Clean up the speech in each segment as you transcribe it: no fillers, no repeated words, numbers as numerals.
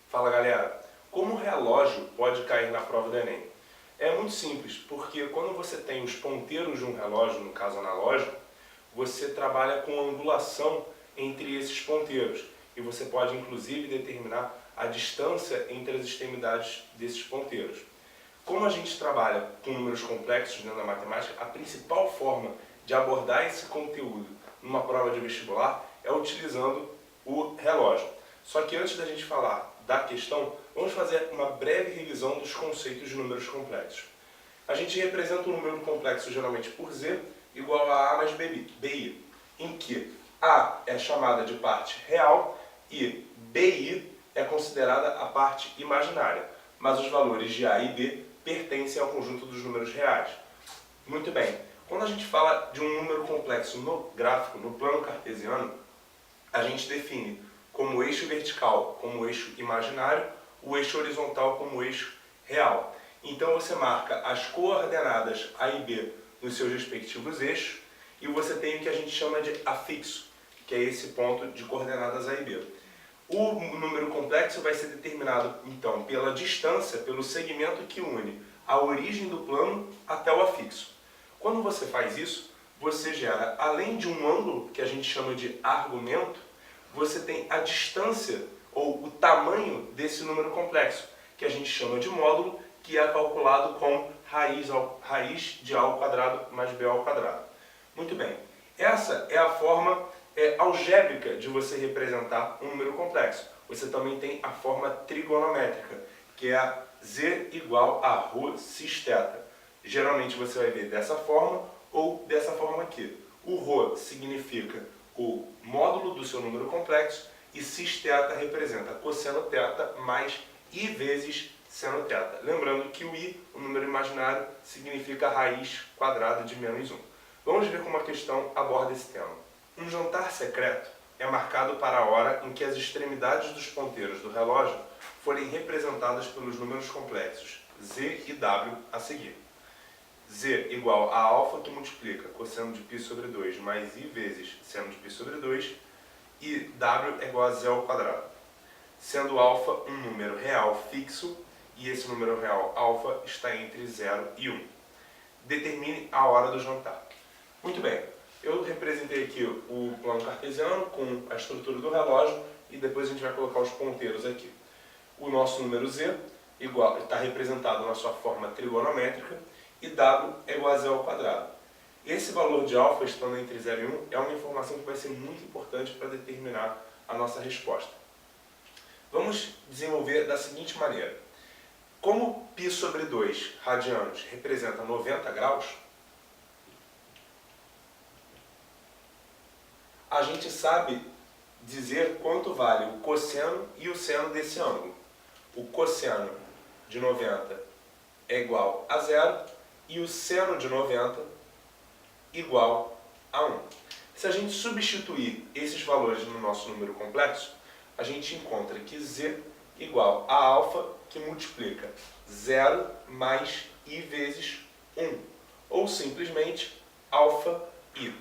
Fala galera, como o relógio pode cair na prova do Enem? É muito simples, porque quando você tem os ponteiros de um relógio, no caso analógico, você trabalha com angulação entre esses ponteiros e você pode inclusive determinar a distância entre as extremidades desses ponteiros. Como a gente trabalha com números complexos dentro da matemática, a principal forma de abordar esse conteúdo numa prova de vestibular é utilizando o relógio. Só que antes da gente falar da questão, vamos fazer uma breve revisão dos conceitos de números complexos. A gente representa um número complexo geralmente por z igual a a mais bi, em que a é chamada de parte real e bi é considerada a parte imaginária, mas os valores de a e b pertencem ao conjunto dos números reais. Muito bem, quando a gente fala de um número complexo no gráfico, no plano cartesiano, a gente define como eixo vertical como eixo imaginário, o eixo horizontal como eixo real. Então você marca as coordenadas a e b nos seus respectivos eixos e você tem o que a gente chama de afixo, que é esse ponto de coordenadas a e b. O número complexo vai ser determinado, então, pela distância, pelo segmento que une a origem do plano até o afixo. Quando você faz isso, você gera, além de um ângulo, que a gente chama de argumento, você tem a distância, ou o tamanho desse número complexo, que a gente chama de módulo, que é calculado com raiz de a ao quadrado mais b ao quadrado. Muito bem, essa é a forma algébrica de você representar um número complexo. Você também tem a forma trigonométrica, que é a z igual a ρ cis θ. Geralmente você vai ver dessa forma ou dessa forma aqui. O ρ significa o módulo do seu número complexo e cis θ representa cosseno θ mais i vezes seno θ. Lembrando que o i, o número imaginário, significa a raiz quadrada de menos 1. Vamos ver como a questão aborda esse tema. Um jantar secreto é marcado para a hora em que as extremidades dos ponteiros do relógio forem representadas pelos números complexos z e w a seguir. Z igual a alfa, que multiplica cosseno de π sobre 2 mais i vezes seno de π sobre 2, e w é igual a z ao quadrado. Sendo alfa um número real fixo, e esse número real alfa está entre 0 e 1. Determine a hora do jantar. Muito bem, eu representei aqui o plano cartesiano com a estrutura do relógio e depois a gente vai colocar os ponteiros aqui. O nosso número z está representado na sua forma trigonométrica e w é igual a z ao quadrado. Esse valor de alfa, estando entre 0 e 1, é uma informação que vai ser muito importante para determinar a nossa resposta. Vamos desenvolver da seguinte maneira. Como π sobre 2 radianos representa 90 graus, a gente sabe dizer quanto vale o cosseno e o seno desse ângulo. O cosseno de 90 é igual a 0 e o seno de 90 igual a 1. Se a gente substituir esses valores no nosso número complexo, a gente encontra que z igual a alfa, que multiplica 0 mais i vezes 1, ou simplesmente alfa i.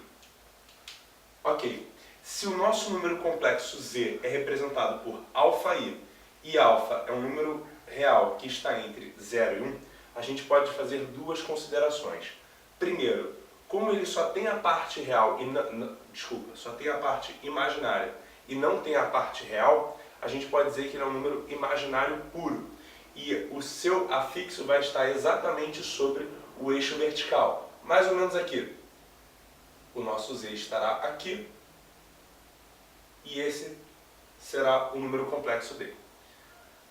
Ok, se o nosso número complexo z é representado por alfa i e alfa é um número real que está entre 0 e 1, a gente pode fazer duas considerações. Primeiro, como ele só tem a parte real só tem a parte imaginária e não tem a parte real, a gente pode dizer que ele é um número imaginário puro. E o seu afixo vai estar exatamente sobre o eixo vertical, mais ou menos aqui. O nosso z estará aqui e esse será o número complexo dele.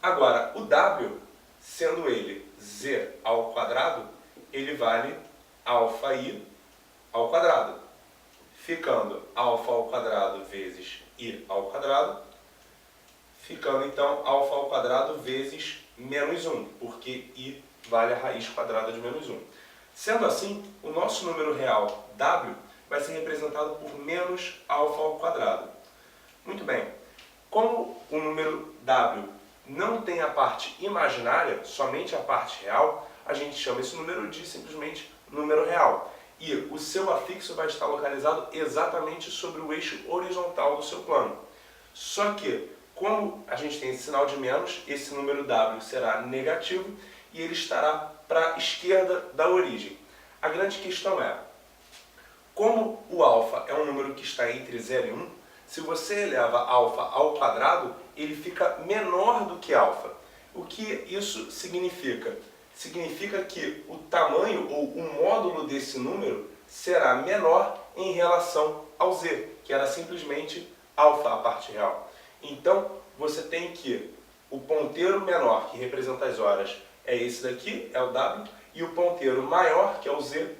Agora, o w, sendo ele z ao quadrado, ele vale alfa i ao quadrado, ficando alfa ao quadrado vezes i ao quadrado, ficando então alfa ao quadrado vezes menos 1, porque i vale a raiz quadrada de menos 1. Sendo assim, o nosso número real w vai ser representado por menos alfa ao quadrado. Muito bem, como o número w não tem a parte imaginária, somente a parte real, a gente chama esse número de simplesmente número real. E o seu afixo vai estar localizado exatamente sobre o eixo horizontal do seu plano. Só que Como a gente tem esse sinal de menos, esse número W será negativo e ele estará para a esquerda da origem. A grande questão é, como o alfa é um número que está entre 0 e 1, se você eleva alfa ao quadrado, ele fica menor do que alfa. O que isso significa? Significa que o tamanho ou o módulo desse número será menor em relação ao z, que era simplesmente alfa, a parte real. Então, você tem que o ponteiro menor, que representa as horas, é esse daqui, é o W, e o ponteiro maior, que é o z,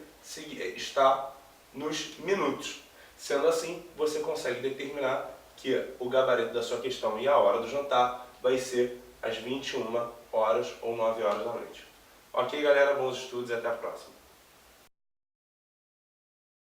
está nos minutos. Sendo assim, você consegue determinar que o gabarito da sua questão e a hora do jantar vai ser às 21 horas ou 9 horas da noite. Ok, galera? Bons estudos e até a próxima.